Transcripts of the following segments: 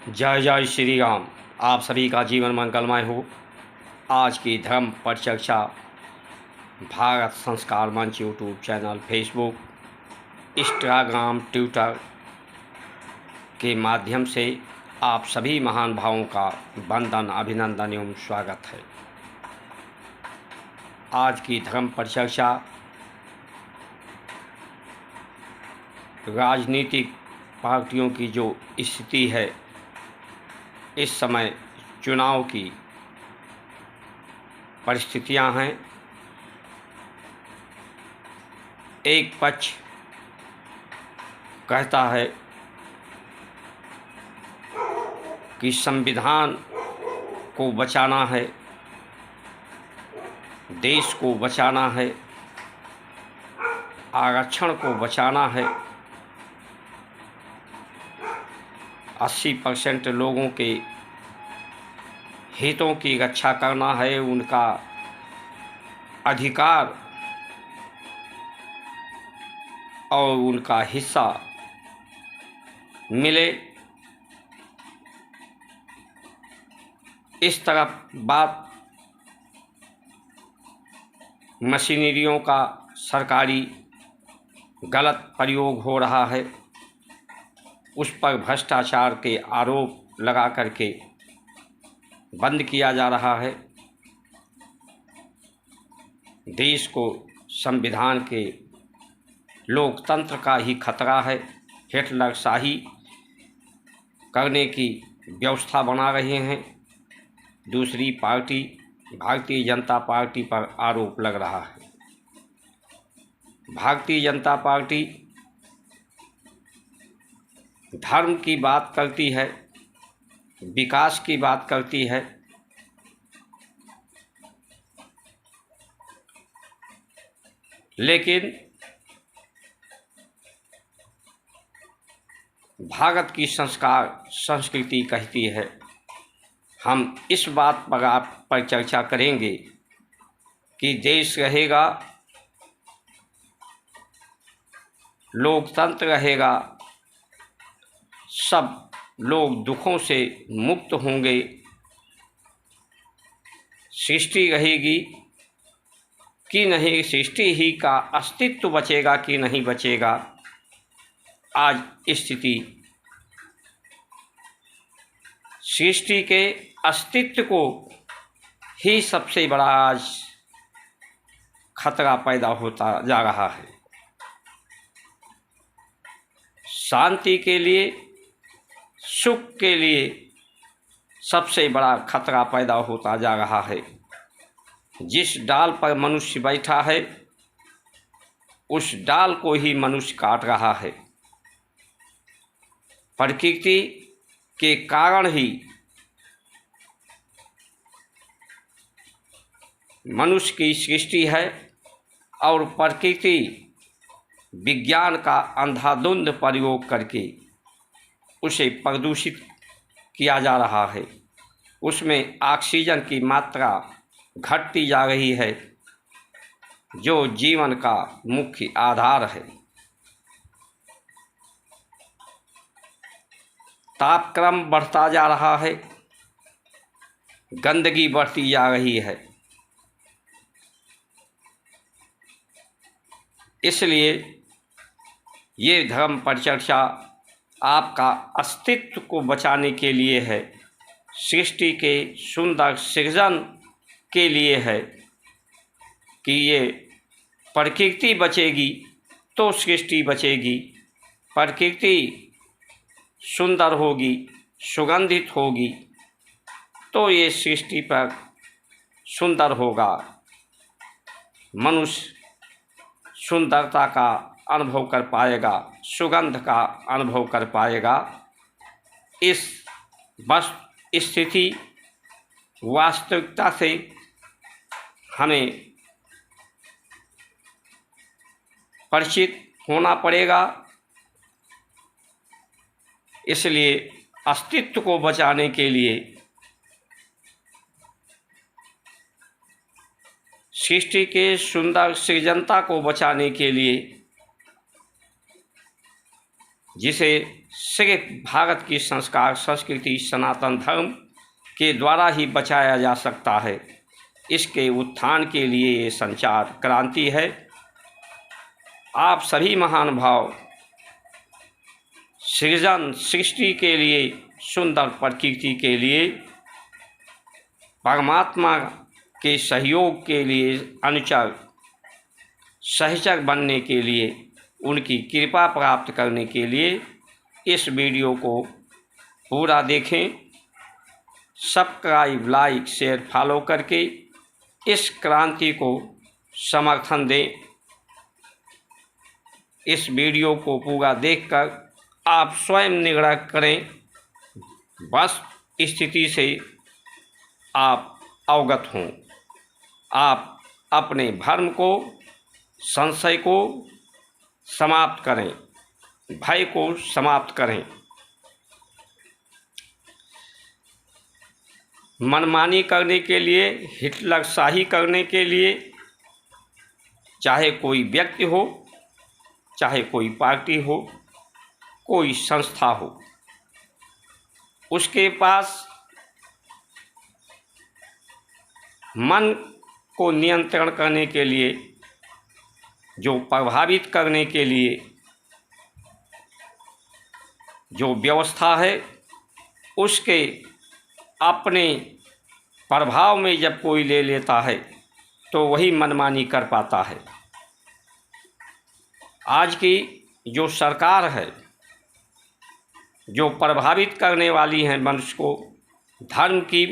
जय जय श्री राम। आप सभी का जीवन मंगलमय हो। आज की धर्म परिचर्चा भारत संस्कार मंच YouTube channel, Facebook, Instagram, Twitter के माध्यम से आप सभी महान भावों का वंदन, अभिनंदन एवं स्वागत है। आज की धर्म परिचर्चा राजनीतिक पार्टियों की जो स्थिति है, इस समय चुनाव की परिस्थितियां हैं। एक पक्ष कहता है कि संविधान को बचाना है, देश को बचाना है, आरक्षण को बचाना है, 80% लोगों के हितों की रक्षा करना है, उनका अधिकार और उनका हिस्सा मिले। इस तरफ बात मशीनरियों का सरकारी गलत प्रयोग हो रहा है, उस पर भ्रष्टाचार के आरोप लगा करके बंद किया जा रहा है। देश को संविधान के लोकतंत्र का ही खतरा है। हिटलरशाही करने की व्यवस्था बना रहे हैं। दूसरी पार्टी भारतीय जनता पार्टी पर आरोप लग रहा है। भारतीय जनता पार्टी धर्म की बात करती है, विकास की बात करती है, लेकिन भारत की संस्कृति कहती है। हम इस बात पर आप पर चर्चा करेंगे कि देश रहेगा, लोकतंत्र रहेगा, सब लोग दुखों से मुक्त होंगे, सृष्टि रहेगी कि नहीं, सृष्टि ही का अस्तित्व बचेगा कि नहीं बचेगा। आज स्थिति सृष्टि के अस्तित्व को ही सबसे बड़ा आज खतरा पैदा होता जा रहा है। शांति के लिए, सुख के लिए सबसे बड़ा खतरा पैदा होता जा रहा है। जिस डाल पर मनुष्य बैठा है, उस डाल को ही मनुष्य काट रहा है। प्रकृति के कारण ही मनुष्य की सृष्टि है और प्रकृति विज्ञान का अंधाधुंध प्रयोग करके उसे प्रदूषित किया जा रहा है। उसमें ऑक्सीजन की मात्रा घटती जा रही है, जो जीवन का मुख्य आधार है। तापक्रम बढ़ता जा रहा है, गंदगी बढ़ती जा रही है। इसलिए ये धर्म परिचर्चा आपका अस्तित्व को बचाने के लिए है, सृष्टि के सुंदर सृजन के लिए है कि ये प्रकृति बचेगी तो सृष्टि बचेगी। प्रकृति सुंदर होगी, सुगंधित होगी तो ये सृष्टि पर सुंदर होगा। मनुष्य सुंदरता का अनुभव कर पाएगा, सुगंध का अनुभव कर पाएगा। इस स्थिति वास्तविकता से हमें परिचित होना पड़ेगा। इसलिए अस्तित्व को बचाने के लिए, सृष्टि के सुंदर सृजनता को बचाने के लिए, जिसे सिर्फ भारत की संस्कार संस्कृति सनातन धर्म के द्वारा ही बचाया जा सकता है। इसके उत्थान के लिए ये संचार क्रांति है। आप सभी महान भाव सृजन सृष्टि के लिए, सुंदर प्रकृति के लिए, परमात्मा के सहयोग के लिए, अनुचर सहचर बनने के लिए, उनकी कृपा प्राप्त करने के लिए इस वीडियो को पूरा देखें। सब्सक्राइब, लाइक, शेयर, फॉलो करके इस क्रांति को समर्थन दें। इस वीडियो को पूरा देखकर आप स्वयं निर्णय करें। बस स्थिति से आप अवगत हों। आप अपने भ्रम को, संशय को समाप्त करें, भय को समाप्त करें। मनमानी करने के लिए, हिटलरशाही करने के लिए, चाहे कोई व्यक्ति हो, चाहे कोई पार्टी हो, कोई संस्था हो, उसके पास मन को नियंत्रण करने के लिए, जो प्रभावित करने के लिए जो व्यवस्था है, उसके अपने प्रभाव में जब कोई ले लेता है तो वही मनमानी कर पाता है। आज की जो सरकार है, जो प्रभावित करने वाली है मनुष्य को, धर्म की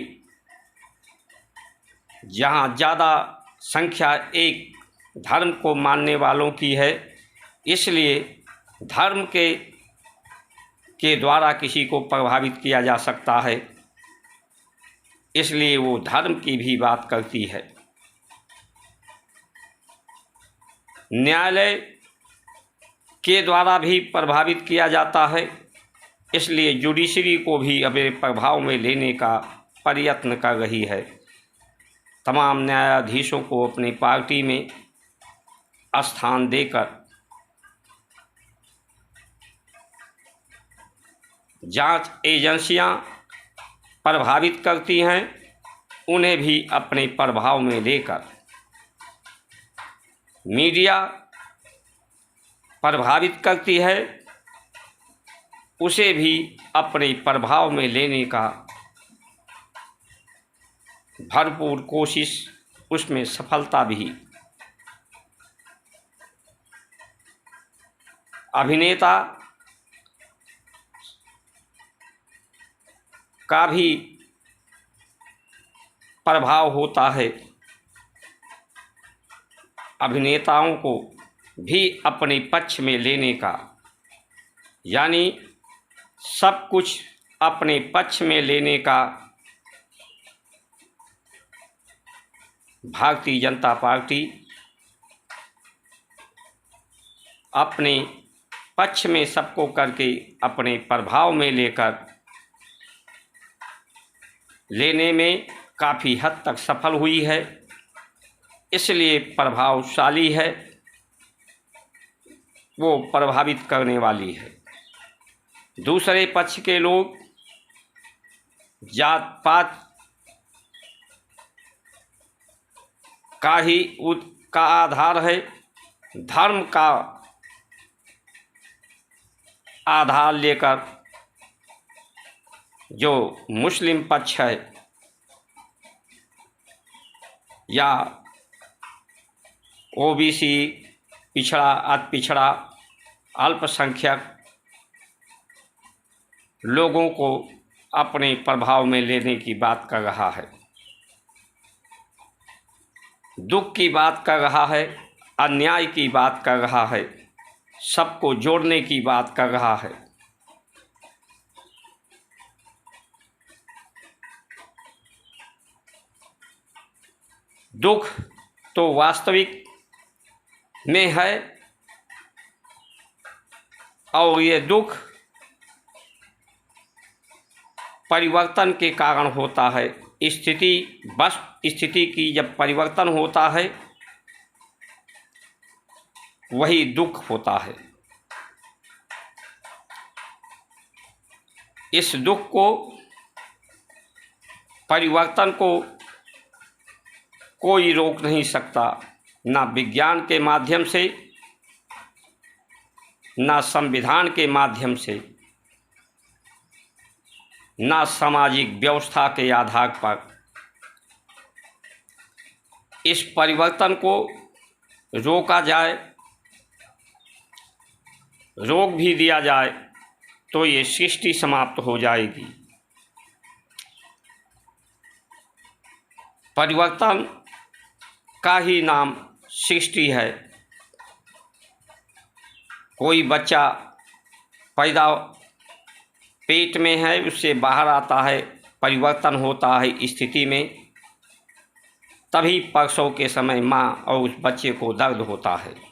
जहाँ ज़्यादा संख्या एक धर्म को मानने वालों की है, इसलिए धर्म के द्वारा किसी को प्रभावित किया जा सकता है, इसलिए वो धर्म की भी बात करती है। न्यायालय के द्वारा भी प्रभावित किया जाता है, इसलिए जुडिशरी को भी अपने प्रभाव में लेने का प्रयत्न कर रही है। तमाम न्यायाधीशों को अपनी पार्टी में स्थान देकर जांच एजेंसियां प्रभावित करती हैं, उन्हें भी अपने प्रभाव में लेकर मीडिया प्रभावित करती है, उसे भी अपने प्रभाव में लेने का भरपूर कोशिश, उसमें सफलता भी। अभिनेता का भी प्रभाव होता है, अभिनेताओं को भी अपने पक्ष में लेने का, यानी सब कुछ अपने पक्ष में लेने का भारतीय जनता पार्टी अपने पक्ष में सबको करके अपने प्रभाव में लेने में काफ़ी हद तक सफल हुई है, इसलिए प्रभावशाली है, वो प्रभावित करने वाली है। दूसरे पक्ष के लोग जात पात का ही का आधार है, धर्म का आधार लेकर जो मुस्लिम पक्ष है या ओबीसी, पिछड़ा, अति पिछड़ा, अल्पसंख्यक लोगों को अपने प्रभाव में लेने की बात कर रहा है, दुख की बात कर रहा है, अन्याय की बात कर रहा है, सबको जोड़ने की बात कर रहा है। दुख तो वास्तविक में है और ये दुख परिवर्तन के कारण होता है। स्थिति की जब परिवर्तन होता है वही दुख होता है। इस दुख को, परिवर्तन को कोई रोक नहीं सकता, ना विज्ञान के माध्यम से, ना संविधान के माध्यम से, ना सामाजिक व्यवस्था के आधार पर। इस परिवर्तन को रोका जाए, रोक भी दिया जाए तो ये सृष्टि समाप्त हो जाएगी। परिवर्तन का ही नाम सृष्टि है। कोई बच्चा पैदा पेट में है, उससे बाहर आता है, परिवर्तन होता है स्थिति में, तभी प्रसव के समय माँ और उस बच्चे को दर्द होता है।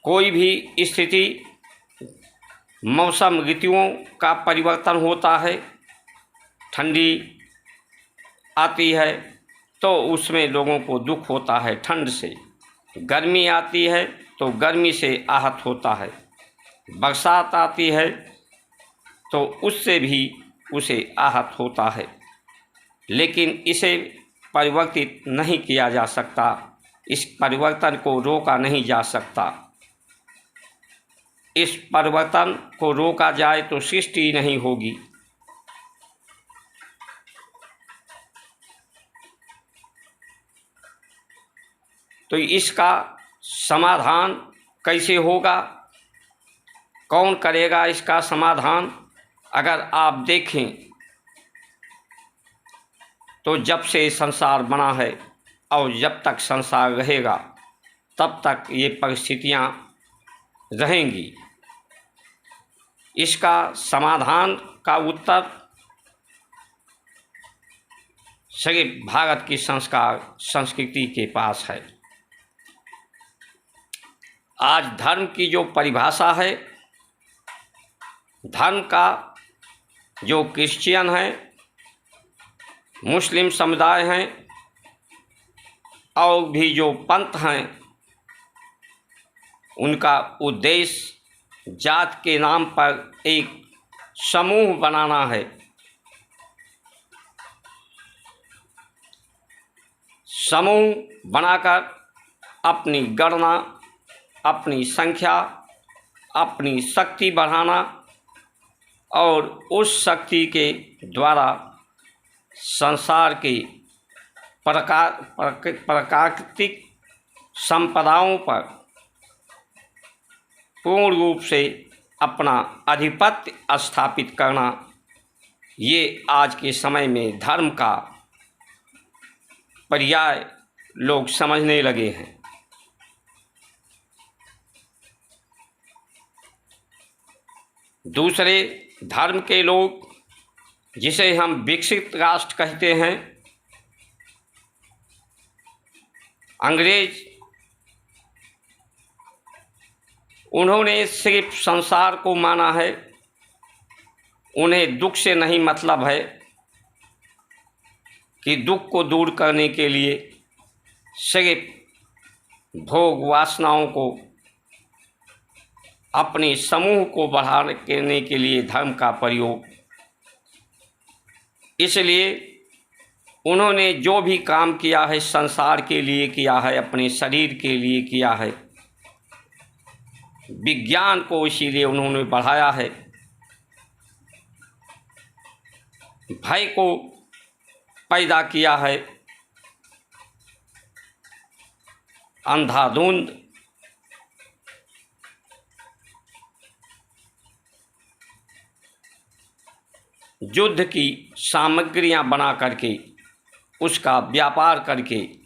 कोई भी स्थिति, मौसम ऋतुओं का परिवर्तन होता है, ठंडी आती है तो उसमें लोगों को दुख होता है ठंड से, गर्मी आती है तो गर्मी से आहत होता है, बरसात आती है तो उससे भी उसे आहत होता है। लेकिन इसे परिवर्तित नहीं किया जा सकता, इस परिवर्तन को रोका नहीं जा सकता। इस परिवर्तन को रोका जाए तो सृष्टि नहीं होगी। तो इसका समाधान कैसे होगा, कौन करेगा इसका समाधान? अगर आप देखें तो जब से संसार बना है और जब तक संसार रहेगा तब तक ये परिस्थितियां रहेंगी। इसका समाधान का उत्तर सिर्फ भारत की संस्कार संस्कृति के पास है। आज धर्म की जो परिभाषा है, धर्म का जो क्रिश्चियन है, मुस्लिम समुदाय हैं और भी जो पंथ हैं, उनका उद्देश्य जात के नाम पर एक समूह बनाना है। समूह बनाकर अपनी गणना, अपनी संख्या, अपनी शक्ति बढ़ाना और उस शक्ति के द्वारा संसार के प्राकृतिक संपदाओं पर पूर्ण रूप से अपना आधिपत्य स्थापित करना, ये आज के समय में धर्म का पर्याय लोग समझने लगे हैं। दूसरे धर्म के लोग, जिसे हम विकसित राष्ट्र कहते हैं, अंग्रेज, उन्होंने सिर्फ संसार को माना है। उन्हें दुख से नहीं मतलब है कि दुख को दूर करने के लिए सिर्फ भोग वासनाओं को, अपने समूह को बढ़ाने के लिए धर्म का प्रयोग। इसलिए उन्होंने जो भी काम किया है संसार के लिए किया है, अपने शरीर के लिए किया है। विज्ञान को इसीलिए उन्होंने बढ़ाया है। भय को पैदा किया है, अंधाधुंध युद्ध की सामग्रियां बना करके, उसका व्यापार करके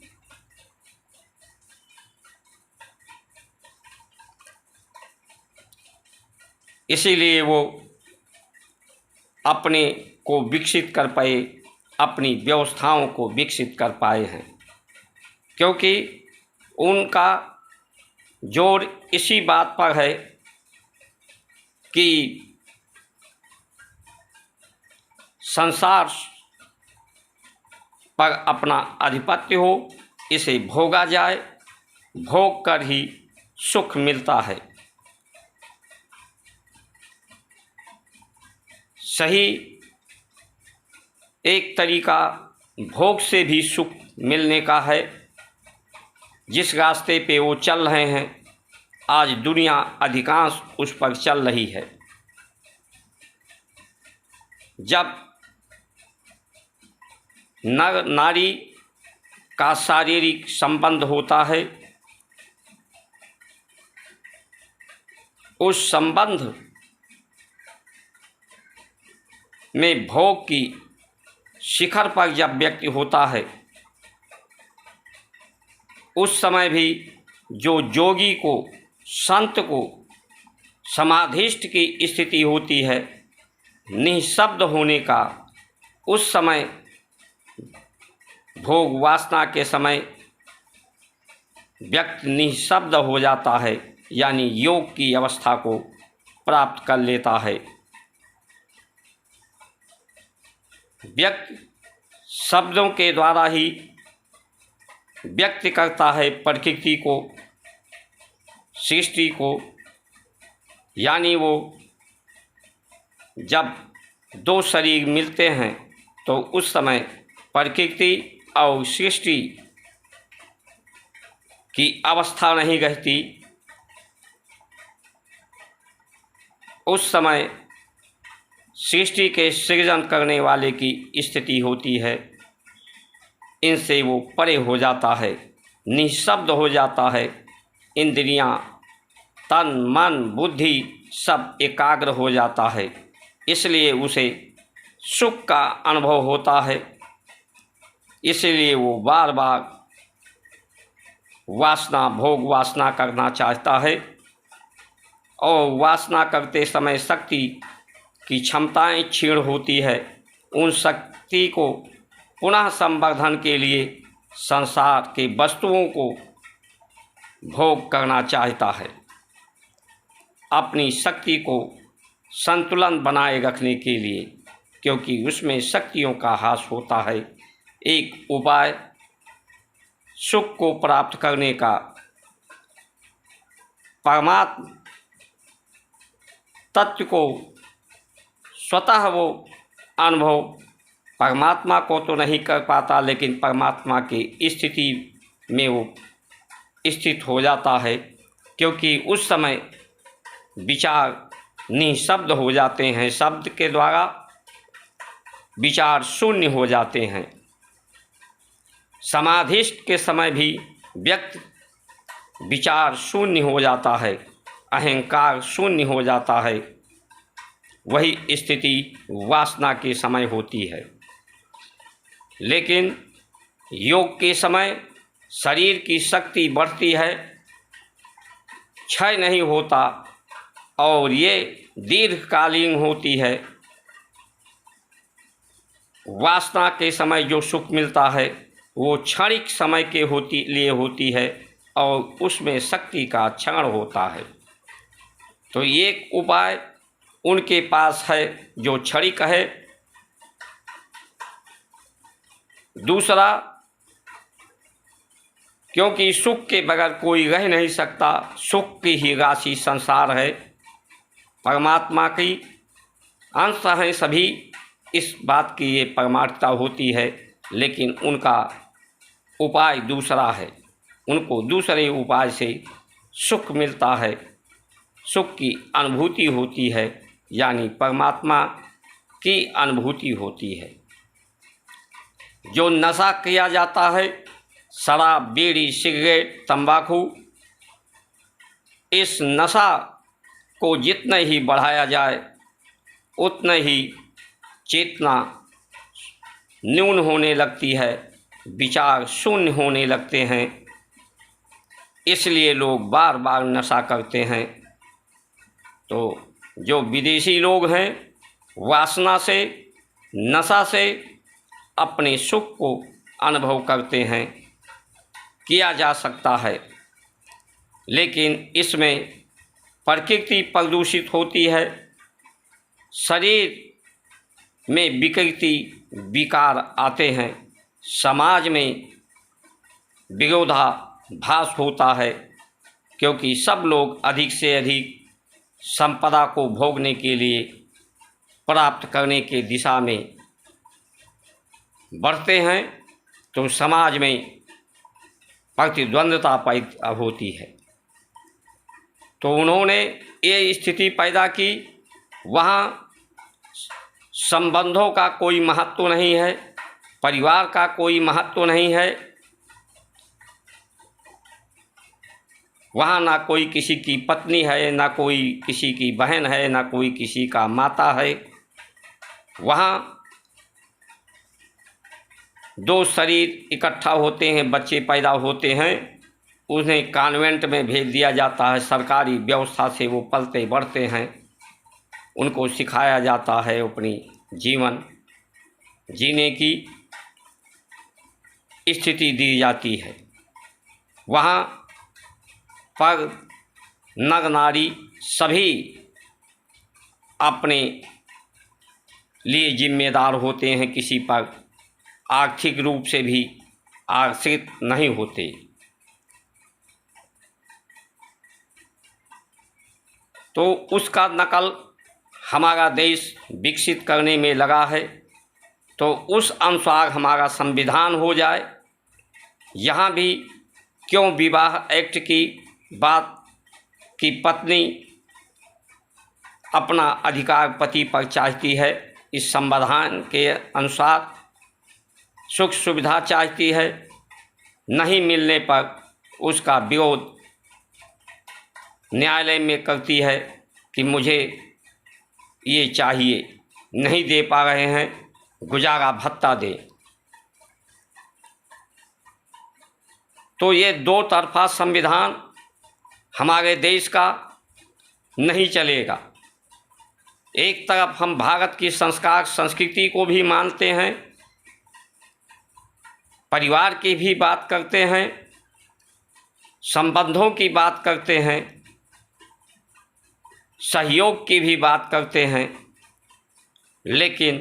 इसीलिए वो अपने को विकसित कर पाए, अपनी व्यवस्थाओं को विकसित कर पाए हैं, क्योंकि उनका जोर इसी बात पर है कि संसार पर अपना आधिपत्य हो, इसे भोगा जाए, भोग कर ही सुख मिलता है। सही एक तरीका भोग से भी सुख मिलने का है। जिस रास्ते पे वो चल रहे हैं आज दुनिया अधिकांश उस पर चल रही है। जब नर नारी का शारीरिक संबंध होता है, उस संबंध में भोग की शिखर पर जब व्यक्ति होता है, उस समय भी जो जोगी को, संत को समाधिष्ठ की स्थिति होती है, निःशब्द होने का, उस समय भोग वासना के समय व्यक्ति निःशब्द हो जाता है, यानी योग की अवस्था को प्राप्त कर लेता है। व्यक्ति शब्दों के द्वारा ही व्यक्त करता है प्रकृति को, सृष्टि को, यानी वो जब दो शरीर मिलते हैं तो उस समय प्रकृति और सृष्टि की अवस्था नहीं रहती। उस समय सृष्टि के सृजन करने वाले की स्थिति होती है। इनसे वो परे हो जाता है, निःशब्द हो जाता है। इंद्रियां, तन, मन, बुद्धि सब एकाग्र हो जाता है, इसलिए उसे सुख का अनुभव होता है। इसलिए वो बार बार वासना, भोग वासना करना चाहता है। और वासना करते समय शक्ति की क्षमताएं क्षीण होती है। उन शक्ति को पुनः संवर्धन के लिए संसार के वस्तुओं को भोग करना चाहता है। अपनी शक्ति को संतुलन बनाए रखने के लिए, क्योंकि उसमें शक्तियों का ह्रास होता है। एक उपाय सुख को प्राप्त करने का, परमात्मा तत्व को स्वतः वो अनुभव परमात्मा को तो नहीं कर पाता, लेकिन परमात्मा की स्थिति में वो स्थित हो जाता है, क्योंकि उस समय विचार निःशब्द हो जाते हैं। शब्द के द्वारा विचार शून्य हो जाते हैं। समाधिष्ठ के समय भी व्यक्ति विचार शून्य हो जाता है, अहंकार शून्य हो जाता है। वही स्थिति वासना के समय होती है। लेकिन योग के समय शरीर की शक्ति बढ़ती है, क्षय नहीं होता, और ये दीर्घकालीन होती है। वासना के समय जो सुख मिलता है वो क्षणिक समय के लिए होती है, और उसमें शक्ति का क्षण होता है। तो एक उपाय उनके पास है जो क्षणिक है। दूसरा, क्योंकि सुख के बगैर कोई रह नहीं सकता, सुख की ही राशि संसार है, परमात्मा की अंश हैं सभी, इस बात की ये परमार्थता होती है। लेकिन उनका उपाय दूसरा है, उनको दूसरे उपाय से सुख मिलता है, सुख की अनुभूति होती है, यानी परमात्मा की अनुभूति होती है। जो नशा किया जाता है, शराब, बीड़ी, सिगरेट, तंबाकू, इस नशा को जितना ही बढ़ाया जाए उतना ही चेतना न्यून होने लगती है, विचार शून्य होने लगते हैं। इसलिए लोग बार बार नशा करते हैं। तो जो विदेशी लोग हैं, वासना से, नशा से अपने सुख को अनुभव करते हैं, किया जा सकता है। लेकिन इसमें प्रकृति प्रदूषित होती है, शरीर में विकृति, विकार आते हैं, समाज में विरोधाभास होता है, क्योंकि सब लोग अधिक से अधिक संपदा को भोगने के लिए प्राप्त करने के दिशा में बढ़ते हैं तो समाज में प्रतिद्वंद्वता पैदा होती है। तो उन्होंने ये स्थिति पैदा की, वहाँ संबंधों का कोई महत्व नहीं है, परिवार का कोई महत्व नहीं है, वहाँ ना कोई किसी की पत्नी है, ना कोई किसी की बहन है, ना कोई किसी का माता है। वहाँ दो शरीर इकट्ठा होते हैं, बच्चे पैदा होते हैं, उन्हें कॉन्वेंट में भेज दिया जाता है। सरकारी व्यवस्था से वो पलते बढ़ते हैं, उनको सिखाया जाता है अपनी जीवन जीने की स्थिति दी जाती है। वहाँ पर नर नारी सभी अपने लिए जिम्मेदार होते हैं, किसी पर आर्थिक रूप से भी आश्रित नहीं होते। तो उसका नकल हमारा देश विकसित करने में लगा है, तो उस अनुसार हमारा संविधान हो जाए। यहाँ भी क्यों विवाह एक्ट की बात कि पत्नी अपना अधिकार पति पर चाहती है, इस संविधान के अनुसार सुख सुविधा चाहती है, नहीं मिलने पर उसका विरोध न्यायालय में करती है कि मुझे ये चाहिए, नहीं दे पा रहे हैं, गुजारा भत्ता दे। तो ये दो तरफा संविधान हमारे देश का नहीं चलेगा। एक तरफ हम भारत की संस्कार संस्कृति को भी मानते हैं, परिवार की भी बात करते हैं, संबंधों की बात करते हैं, सहयोग की भी बात करते हैं, लेकिन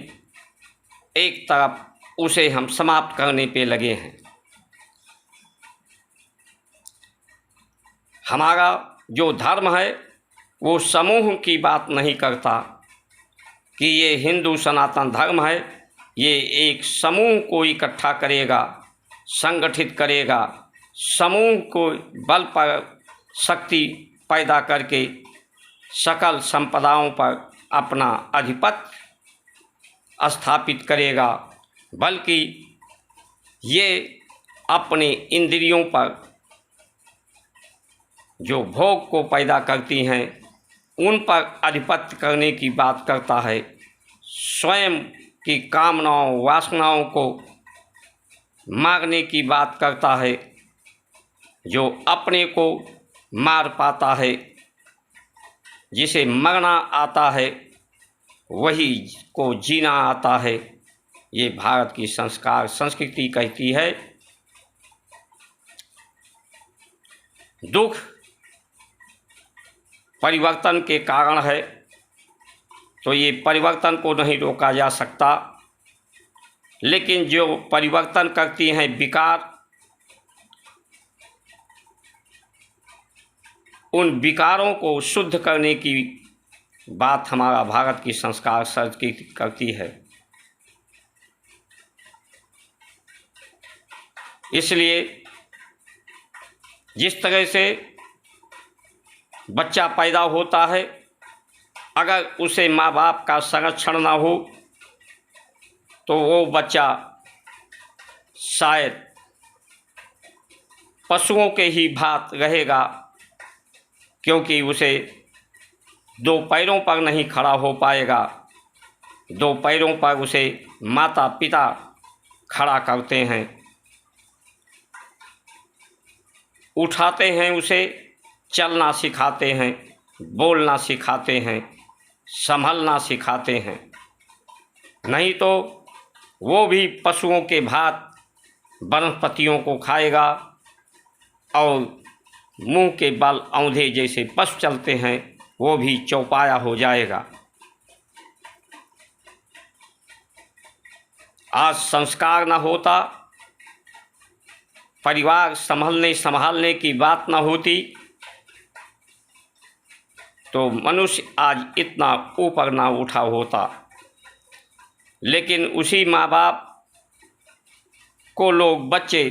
एक तरफ उसे हम समाप्त करने पे लगे हैं। हमारा जो धर्म है वो समूह की बात नहीं करता कि ये हिंदू सनातन धर्म है, ये एक समूह को इकट्ठा करेगा, संगठित करेगा, समूह को बल पर शक्ति पैदा करके सकल संपदाओं पर अपना आधिपत्य स्थापित करेगा, बल्कि ये अपने इंद्रियों पर जो भोग को पैदा करती हैं उन पर आधिपत्य करने की बात करता है। स्वयं की कामनाओं वासनाओं को मारने की बात करता है। जो अपने को मार पाता है, जिसे मरना आता है, वही को जीना आता है। ये भारत की संस्कार संस्कृति कहती है। दुख परिवर्तन के कारण है, तो ये परिवर्तन को नहीं रोका जा सकता, लेकिन जो परिवर्तन करती हैं विकार, उन विकारों को शुद्ध करने की बात हमारा भारत की संस्कार संस्कृति करती है। इसलिए जिस तरह से बच्चा पैदा होता है, अगर उसे माँ बाप का संरक्षण ना हो तो वो बच्चा शायद पशुओं के ही भांति रहेगा, क्योंकि उसे दो पैरों पर नहीं खड़ा हो पाएगा। दो पैरों पर उसे माता पिता खड़ा करते हैं, उठाते हैं, उसे चलना सिखाते हैं, बोलना सिखाते हैं, संभलना सिखाते हैं। नहीं तो वो भी पशुओं के भांति वनस्पतियों को खाएगा और मुंह के बल औंधे जैसे पशु चलते हैं, वो भी चौपाया हो जाएगा। आज संस्कार न होता, परिवार संभालने की बात न होती, तो मनुष्य आज इतना ऊपर ना उठा होता। लेकिन उसी माँ बाप को लोग बच्चे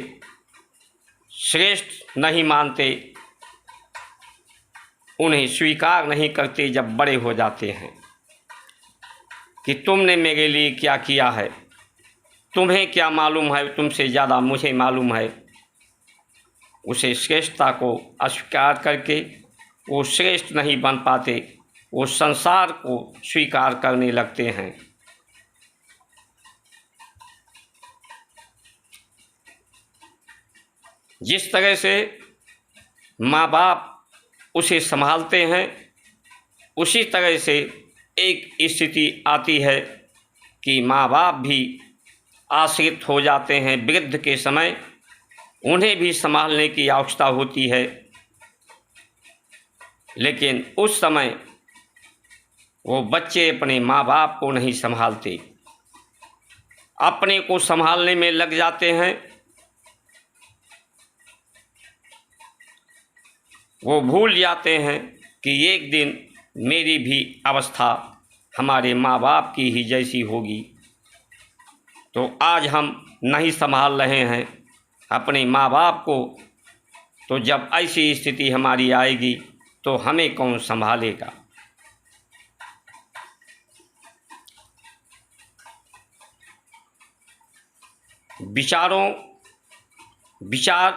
श्रेष्ठ नहीं मानते, उन्हें स्वीकार नहीं करते जब बड़े हो जाते हैं कि तुमने मेरे लिए क्या किया है, तुम्हें क्या मालूम है, तुमसे ज़्यादा मुझे मालूम है। उसे श्रेष्ठता को अस्वीकार करके वो श्रेष्ठ नहीं बन पाते, वो संसार को स्वीकार करने लगते हैं। जिस तरह से माँ बाप उसे संभालते हैं, उसी तरह से एक स्थिति आती है कि माँ बाप भी आश्रित हो जाते हैं। वृद्ध के समय उन्हें भी संभालने की आवश्यकता होती है, लेकिन उस समय वो बच्चे अपने माँ बाप को नहीं संभालते, अपने को संभालने में लग जाते हैं। वो भूल जाते हैं कि एक दिन मेरी भी अवस्था हमारे माँ बाप की ही जैसी होगी। तो आज हम नहीं संभाल रहे हैं अपने माँ बाप को, तो जब ऐसी स्थिति हमारी आएगी तो हमें कौन संभालेगा। विचार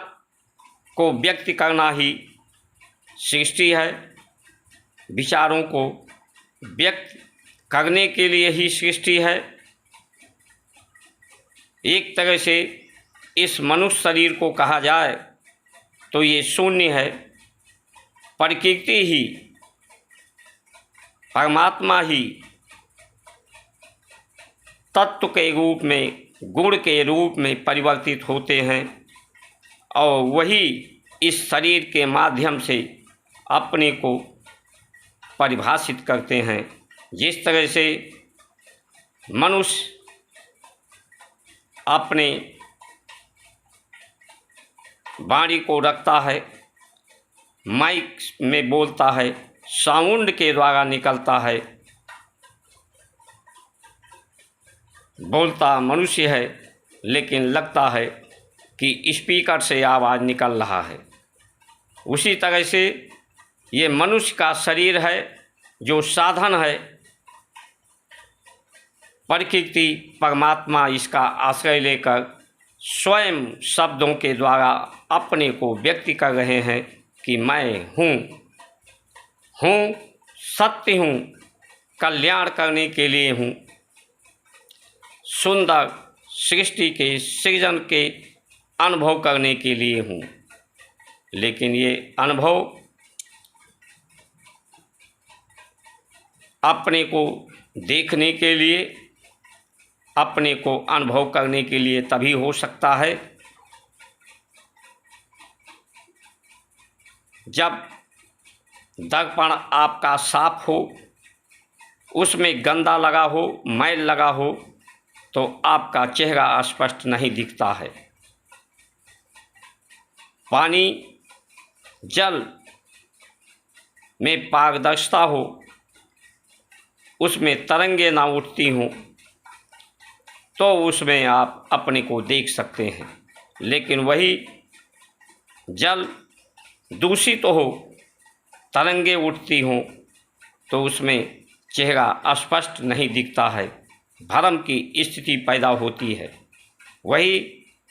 को व्यक्त करना ही सृष्टि है। विचारों को व्यक्त करने के लिए ही सृष्टि है। एक तरह से इस मनुष्य शरीर को कहा जाए तो ये शून्य है। प्रकृति ही, परमात्मा ही तत्व के रूप में, गुण के रूप में परिवर्तित होते हैं और वही इस शरीर के माध्यम से अपने को परिभाषित करते हैं। जिस तरह से मनुष्य अपने वाणी को रखता है, माइक में बोलता है, साउंड के द्वारा निकलता है, बोलता मनुष्य है लेकिन लगता है कि स्पीकर से आवाज़ निकल रहा है। उसी तरह से ये मनुष्य का शरीर है जो साधन है। प्रकृति, परमात्मा इसका आश्रय लेकर स्वयं शब्दों के द्वारा अपने को व्यक्त कर रहे हैं कि मैं हूँ, सत्य हूँ, कल्याण करने के लिए हूँ, सुंदर सृष्टि के सृजन के अनुभव करने के लिए हूँ। लेकिन ये अनुभव अपने को देखने के लिए, अपने को अनुभव करने के लिए तभी हो सकता है जब दर्पण आपका साफ हो, उसमें गंदा लगा हो, मैल लगा हो, तो आपका चेहरा स्पष्ट नहीं दिखता है। पानी, जल में पारदर्शिता हो, उसमें तरंगे ना उठती हों, तो उसमें आप अपने को देख सकते हैं। लेकिन वही जल दूषित हो, तरंगे उठती हों, तो उसमें चेहरा स्पष्ट नहीं दिखता है, भ्रम की स्थिति पैदा होती है। वही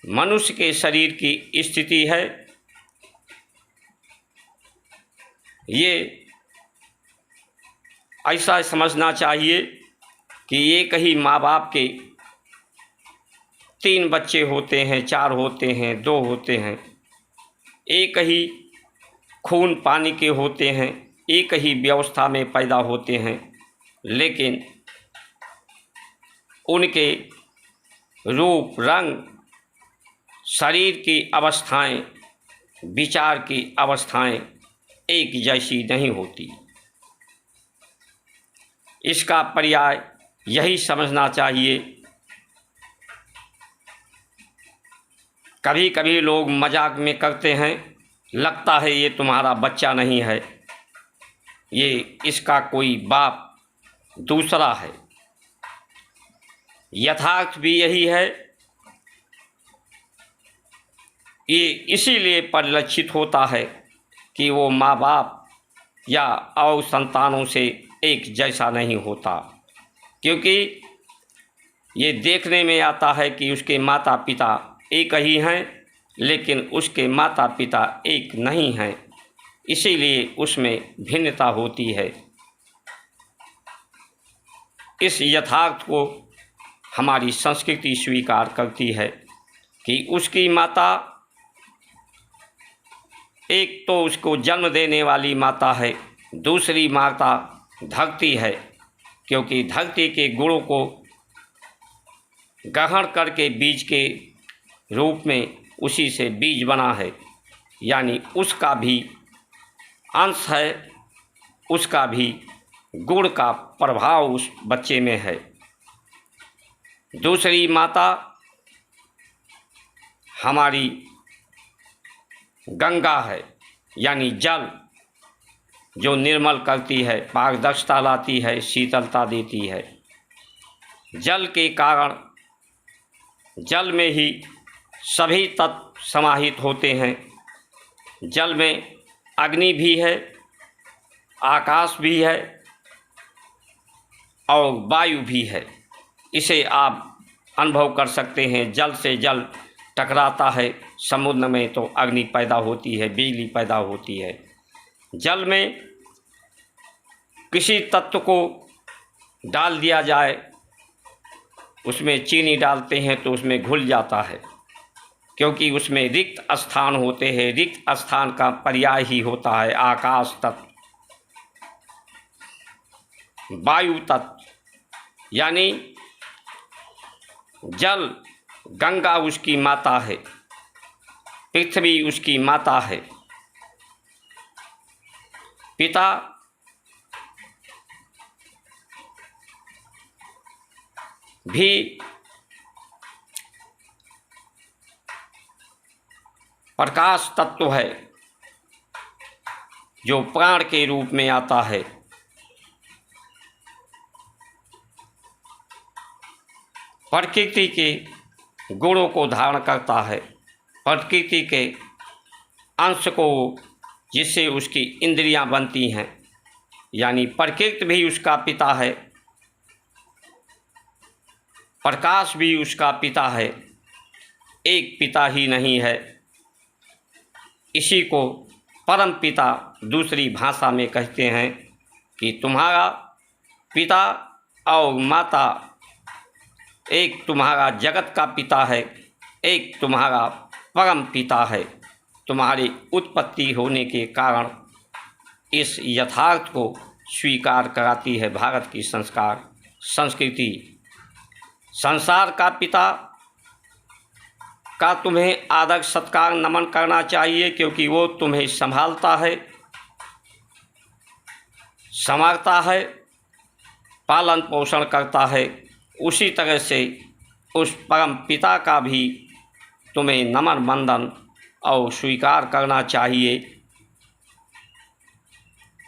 मनुष्य के शरीर की स्थिति है। ये ऐसा समझना चाहिए कि एक ही माँ बाप के 3 बच्चे होते हैं, 4 होते हैं, 2 होते हैं, एक ही खून पानी के होते हैं, एक ही व्यवस्था में पैदा होते हैं, लेकिन उनके रूप, रंग, शरीर की अवस्थाएं, विचार की अवस्थाएं एक जैसी नहीं होती। इसका पर्याय यही समझना चाहिए। कभी कभी लोग मजाक में करते हैं, लगता है ये तुम्हारा बच्चा नहीं है, ये इसका कोई बाप दूसरा है। यथार्थ भी यही है। ये इसीलिए परिलक्षित होता है कि वो माँ बाप या और संतानों से एक जैसा नहीं होता, क्योंकि ये देखने में आता है कि उसके माता पिता एक ही हैं, लेकिन उसके माता पिता एक नहीं हैं, इसीलिए उसमें भिन्नता होती है। इस यथार्थ को हमारी संस्कृति स्वीकार करती है कि उसकी माता एक तो उसको जन्म देने वाली माता है, दूसरी माता धरती है, क्योंकि धरती के गुणों को ग्रहण करके बीज के रूप में उसी से बीज बना है, यानी उसका भी अंश है, उसका भी गुण का प्रभाव उस बच्चे में है। दूसरी माता हमारी गंगा है, यानी जल, जो निर्मल करती है, पारदर्शिता लाती है, शीतलता देती है। जल के कारण जल में ही सभी तत्व समाहित होते हैं। जल में अग्नि भी है, आकाश भी है और वायु भी है। इसे आप अनुभव कर सकते हैं। जल से जल टकराता है समुद्र में तो अग्नि पैदा होती है, बिजली पैदा होती है। जल में किसी तत्व को डाल दिया जाए, उसमें चीनी डालते हैं तो उसमें घुल जाता है, क्योंकि उसमें रिक्त स्थान होते हैं। रिक्त स्थान का पर्याय ही होता है आकाश तत्व, वायु तत्व, यानी जल, गंगा उसकी माता है, पृथ्वी उसकी माता है, पिता भी प्रकाश तत्व है, जो प्राण के रूप में आता है। प्रकृति के गुणों को धारण करता है, प्रकृति के अंश को, जिससे उसकी इंद्रियां बनती हैं, यानी प्रकृति भी उसका पिता है, प्रकाश भी उसका पिता है। एक पिता ही नहीं है। इसी को परम पिता दूसरी भाषा में कहते हैं कि तुम्हारा पिता और माता, एक तुम्हारा जगत का पिता है, एक तुम्हारा परम पिता है। तुम्हारी उत्पत्ति होने के कारण इस यथार्थ को स्वीकार कराती है भारत की संस्कृति। संसार का पिता का तुम्हें आदर सत्कार नमन करना चाहिए, क्योंकि वो तुम्हें संभालता है, संवारता है, पालन पोषण करता है। उसी तरह से उस परम पिता का भी तुम्हें नमन वंदन और स्वीकार करना चाहिए,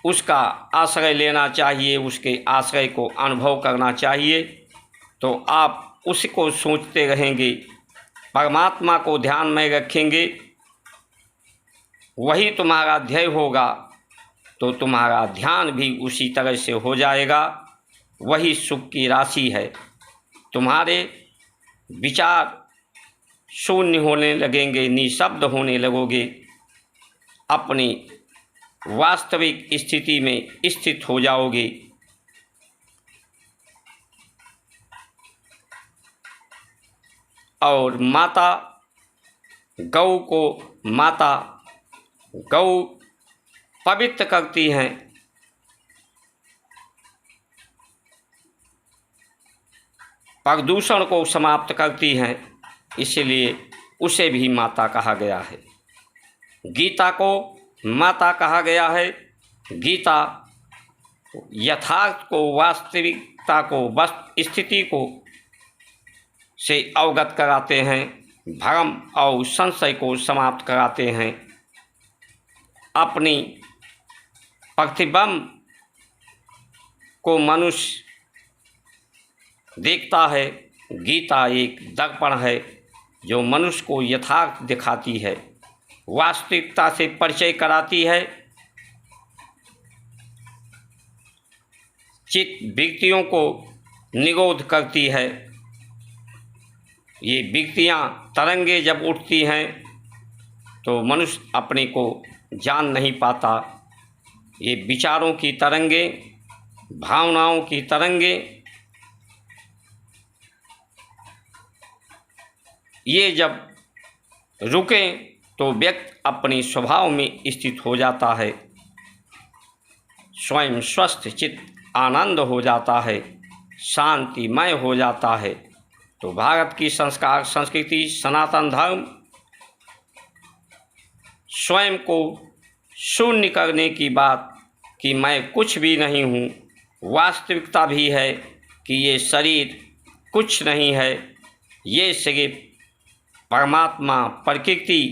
उसका आश्रय लेना चाहिए, उसके आश्रय को अनुभव करना चाहिए। तो आप उसको सोचते रहेंगे, परमात्मा को ध्यान में रखेंगे, वही तुम्हारा ध्येय होगा, तो तुम्हारा ध्यान भी उसी तरह से हो जाएगा। वही सुख की राशि है। तुम्हारे विचार शून्य होने लगेंगे, निशब्द होने लगोगे, अपनी वास्तविक स्थिति में स्थित हो जाओगे। और माता गौ को माता गौ पवित्र करती हैं। प्रदूषण को समाप्त करती हैं, इसलिए उसे भी माता कहा गया है। गीता को माता कहा गया है। गीता यथार्थ को, वास्तविकता को, स्थिति को से अवगत कराते हैं, भ्रम और संशय को समाप्त कराते हैं। अपनी प्रतिबिंब को मनुष्य देखता है गीता एक दर्पण है जो मनुष्य को यथार्थ दिखाती है, वास्तविकता से परिचय कराती है, चित्त वृत्तियों को निरोध करती है। ये वृत्तियाँ तरंगे जब उठती हैं तो मनुष्य अपने को जान नहीं पाता। ये विचारों की तरंगे, भावनाओं की तरंगे, ये जब रुकें तो व्यक्ति अपने स्वभाव में स्थित हो जाता है, स्वयं स्वस्थ चित्त आनंद हो जाता है, शांतिमय हो जाता है। तो भारत की संस्कार संस्कृति सनातन धर्म स्वयं को शून्य करने की बात कि मैं कुछ भी नहीं हूँ, वास्तविकता भी है कि ये शरीर कुछ नहीं है, ये सिर्फ परमात्मा प्रकृति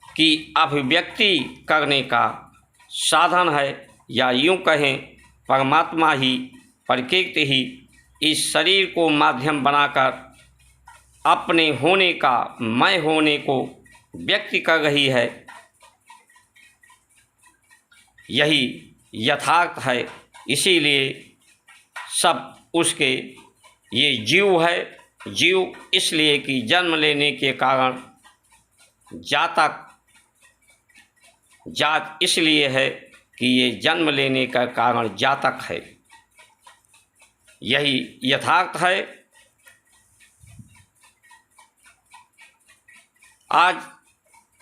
की अभिव्यक्ति करने का साधन है, या यूँ कहें परमात्मा ही, प्रकृति ही इस शरीर को माध्यम बनाकर अपने होने का, मैं होने को व्यक्त कर रही है। यही यथार्थ है। इसीलिए सब उसके ये जीव है। जीव इसलिए कि जन्म लेने के कारण, जात इसलिए है कि ये जन्म लेने का कारण जातक है। यही यथार्थ है। आज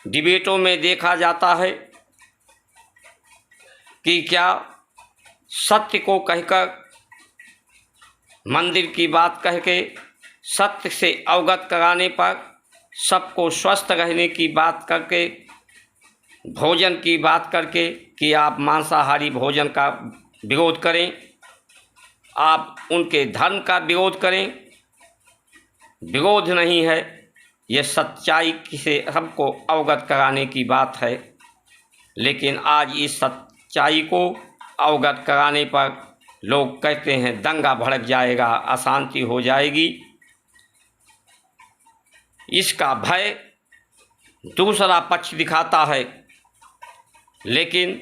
डिबेटों में देखा जाता है कि क्या सत्य को कहकर, मंदिर की बात कह के, सत्य से अवगत कराने पर, सबको स्वस्थ रहने की बात करके, भोजन की बात करके कि आप मांसाहारी भोजन का विरोध करें, आप उनके धर्म का विरोध करें। विरोध नहीं है, ये सच्चाई से सबको अवगत कराने की बात है। लेकिन आज इस सच्चाई को अवगत कराने पर लोग कहते हैं दंगा भड़क जाएगा, अशांति हो जाएगी। इसका भय दूसरा पक्ष दिखाता है, लेकिन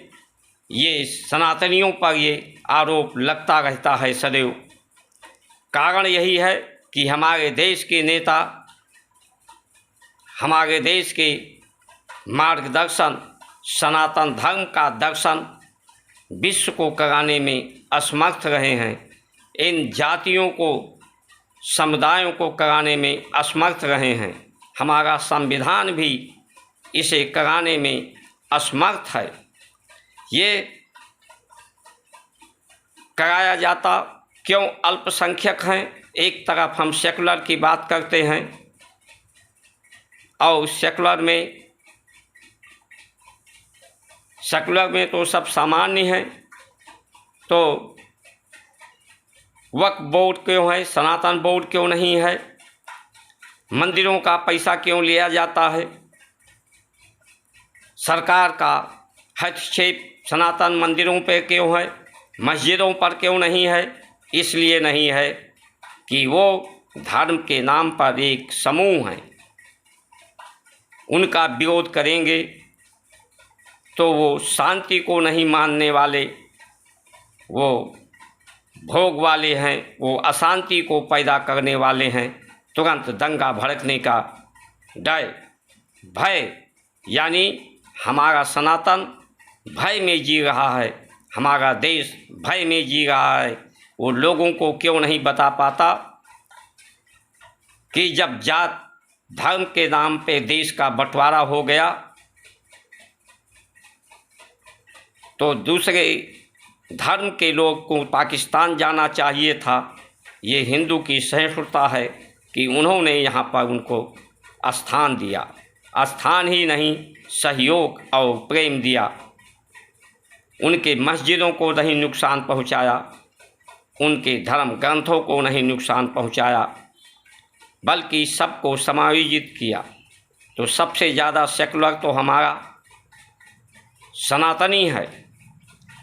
ये सनातनियों पर ये आरोप लगता रहता है सदैव। कारण यही है कि हमारे देश के नेता, हमारे देश के मार्गदर्शन, सनातन धर्म का दर्शन विश्व को कराने में असमर्थ रहे हैं। इन जातियों को, समुदायों को कराने में असमर्थ रहे हैं। हमारा संविधान भी इसे कराने में असमर्थ है। ये कराया जाता क्यों? अल्पसंख्यक हैं। एक तरफ हम सेकुलर की बात करते हैं और सेकुलर में तो सब सामान्य है। तो वक्फ बोर्ड क्यों है? सनातन बोर्ड क्यों नहीं है? मंदिरों का पैसा क्यों लिया जाता है? सरकार का हस्तक्षेप सनातन मंदिरों पर क्यों है? मस्जिदों पर क्यों नहीं है? इसलिए नहीं है कि वो धर्म के नाम पर एक समूह है। उनका विरोध करेंगे तो वो शांति को नहीं मानने वाले, वो भोग वाले हैं, वो अशांति को पैदा करने वाले हैं। तुरंत दंगा भड़कने का डर, भय, यानी हमारा सनातन भय में जी रहा है, हमारा देश भय में जी रहा है। वो लोगों को क्यों नहीं बता पाता कि जब जात धर्म के नाम पे देश का बंटवारा हो गया तो दूसरे धर्म के लोग को पाकिस्तान जाना चाहिए था। ये हिंदू की सहिष्णुता है कि उन्होंने यहाँ पर उनको स्थान दिया। स्थान ही नहीं, सहयोग और प्रेम दिया। उनके मस्जिदों को नहीं नुकसान पहुँचाया, उनके धर्म ग्रंथों को नहीं नुकसान पहुँचाया, बल्कि सबको समायोजित किया। तो सबसे ज़्यादा सेकुलर तो हमारा सनातनी है।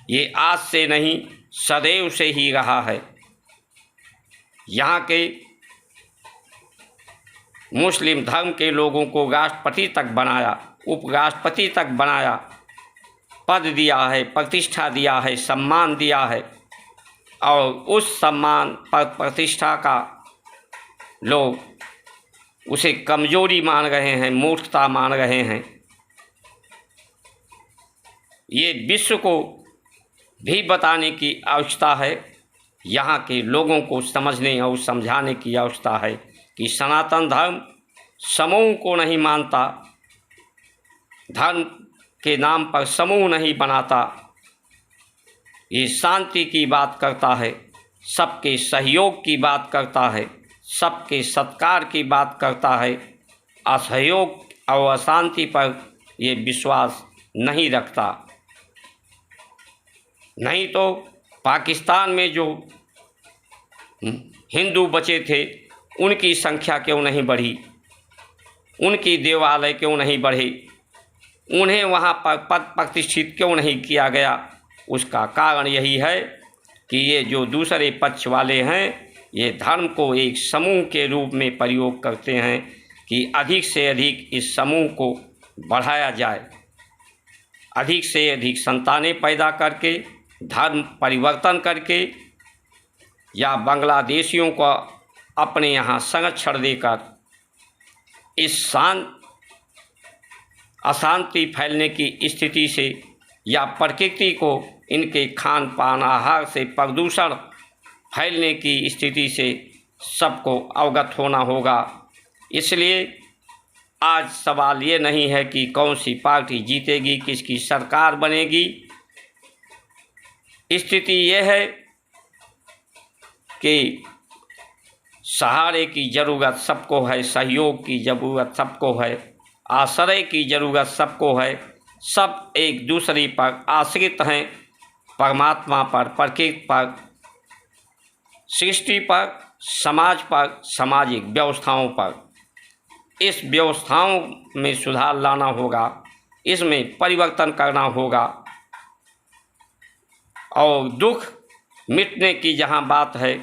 ये आज से नहीं, सदैव से ही रहा है। यहाँ के मुस्लिम धर्म के लोगों को राष्ट्रपति तक बनाया, उपराष्ट्रपति तक बनाया, पद दिया है, प्रतिष्ठा दिया है, सम्मान दिया है, और उस सम्मान पद प्रतिष्ठा का लोग उसे कमजोरी मान रहे हैं, मूर्खता मान रहे हैं। ये विश्व को भी बताने की आवश्यकता है, यहाँ के लोगों को समझने और समझाने की आवश्यकता है कि सनातन धर्म समूह को नहीं मानता, धर्म के नाम पर समूह नहीं बनाता, ये शांति की बात करता है, सबके सहयोग की बात करता है, सबके सत्कार की बात करता है, असहयोग और अशांति पर ये विश्वास नहीं रखता। नहीं तो पाकिस्तान में जो हिंदू बचे थे उनकी संख्या क्यों नहीं बढ़ी, उनकी देवालय क्यों नहीं बढ़े, उन्हें वहाँ पर पद प्रतिष्ठित क्यों नहीं किया गया? उसका कारण यही है कि ये जो दूसरे पक्ष वाले हैं ये धर्म को एक समूह के रूप में प्रयोग करते हैं कि अधिक से अधिक इस समूह को बढ़ाया जाए, अधिक से अधिक संतानें पैदा करके, धर्म परिवर्तन करके, या बांग्लादेशियों को अपने यहाँ संरक्षण देकर इस अशांति फैलने की स्थिति से या प्रकृति को इनके खान पान आहार से प्रदूषण फैलने की स्थिति से सबको अवगत होना होगा। इसलिए आज सवाल ये नहीं है कि कौन सी पार्टी जीतेगी, किसकी सरकार बनेगी। स्थिति ये है कि सहारे की ज़रूरत सबको है, सहयोग की ज़रूरत सबको है, आश्रय की ज़रूरत सबको है, सब एक दूसरे पर आश्रित हैं, परमात्मा पर, प्रकृति पर, सृष्टि पर, समाज पर, सामाजिक व्यवस्थाओं पर। इस व्यवस्थाओं में सुधार लाना होगा, इसमें परिवर्तन करना होगा, और दुख मिटने की जहाँ बात है,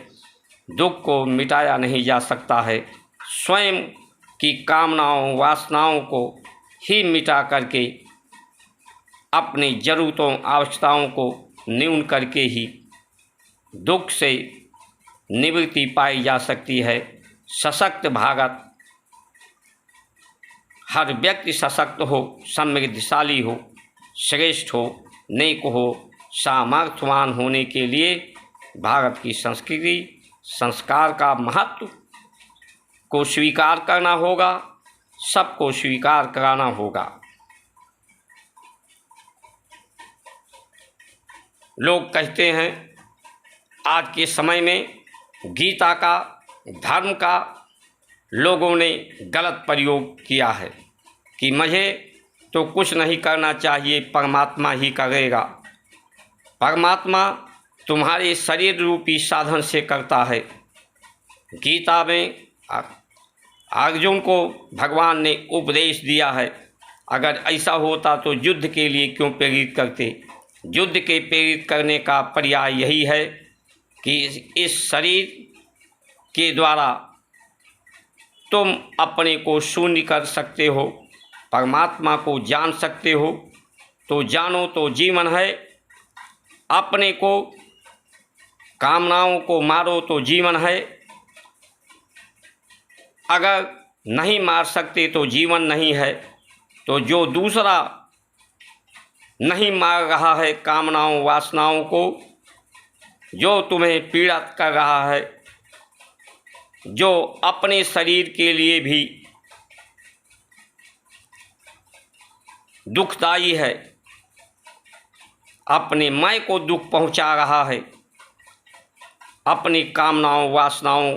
दुख को मिटाया नहीं जा सकता है। स्वयं की कामनाओं वासनाओं को ही मिटा करके अपनी ज़रूरतों आवश्यकताओं को न्यून करके ही दुख से निवृत्ति पाई जा सकती है। सशक्त भारत, हर व्यक्ति सशक्त हो, समृद्धशाली हो, श्रेष्ठ हो, नेक हो, सामर्थ्यवान होने के लिए भारत की संस्कृति संस्कार का महत्व को स्वीकार करना होगा, सबको स्वीकार कराना होगा। लोग कहते हैं आज के समय में गीता का, धर्म का लोगों ने गलत प्रयोग किया है कि मुझे तो कुछ नहीं करना चाहिए, परमात्मा ही करेगा। परमात्मा तुम्हारे शरीर रूपी साधन से करता है। गीता में अर्जुन को भगवान ने उपदेश दिया है, अगर ऐसा होता तो युद्ध के लिए क्यों प्रेरित करते। युद्ध के प्रेरित करने का पर्याय यही है कि इस शरीर के द्वारा तुम अपने को शून्य कर सकते हो, परमात्मा को जान सकते हो। तो जानो तो जीवन है, अपने को कामनाओं को मारो तो जीवन है, अगर नहीं मार सकते तो जीवन नहीं है। तो जो दूसरा नहीं मार रहा है कामनाओं वासनाओं को, जो तुम्हें पीड़ित कर रहा है, जो अपने शरीर के लिए भी दुखदायी है, अपने मैं को दुख पहुंचा रहा है, अपनी कामनाओं वासनाओं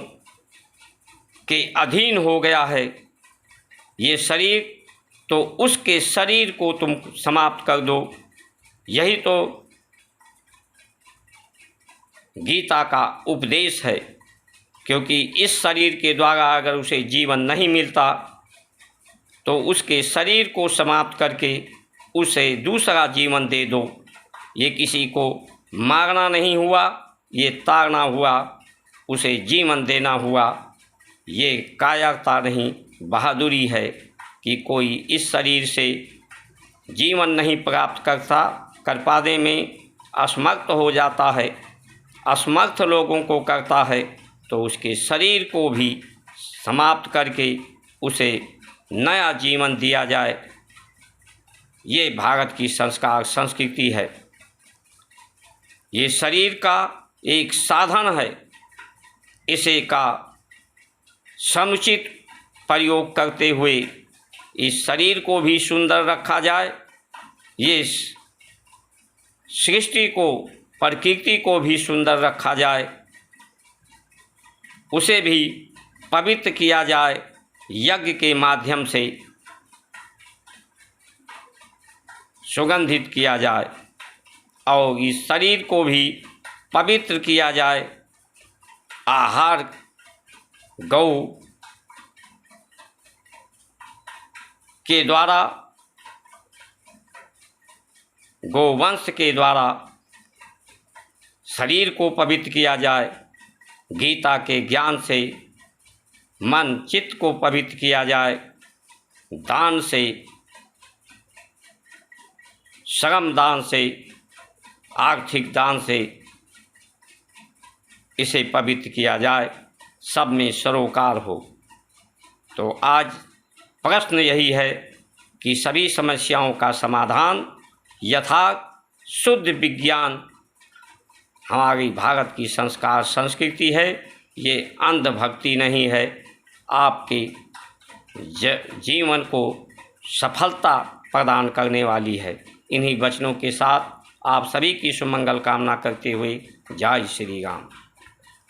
के अधीन हो गया है ये शरीर, तो उसके शरीर को तुम समाप्त कर दो। यही तो गीता का उपदेश है, क्योंकि इस शरीर के द्वारा अगर उसे जीवन नहीं मिलता तो उसके शरीर को समाप्त करके उसे दूसरा जीवन दे दो। ये किसी को मारना नहीं हुआ, ये तारना हुआ, उसे जीवन देना हुआ। ये कायरता नहीं, बहादुरी है कि कोई इस शरीर से जीवन नहीं प्राप्त कर पाने में असमर्थ हो जाता है, असमर्थ लोगों को करता है, तो उसके शरीर को भी समाप्त करके उसे नया जीवन दिया जाए। ये भारत की संस्कार संस्कृति है। ये शरीर का एक साधन है, इसे का समुचित प्रयोग करते हुए इस शरीर को भी सुंदर रखा जाए, ये सृष्टि को, प्रकृति को भी सुंदर रखा जाए, उसे भी पवित्र किया जाए, यज्ञ के माध्यम से सुगंधित किया जाए और इस शरीर को भी पवित्र किया जाए। आहार गौ के द्वारा, गोवंश के द्वारा शरीर को पवित्र किया जाए। गीता के ज्ञान से मन चित्त को पवित्र किया जाए। दान से, श्रम दान से, आर्थिक दान से इसे पवित्र किया जाए, सब में सरोकार हो। तो आज प्रश्न यही है कि सभी समस्याओं का समाधान यथार्थ शुद्ध विज्ञान हमारी भारत की संस्कार संस्कृति है। ये अंधभक्ति नहीं है, आपके जीवन को सफलता प्रदान करने वाली है। इन्हीं वचनों के साथ आप सभी की सुमंगल कामना करते हुए जय श्री राम।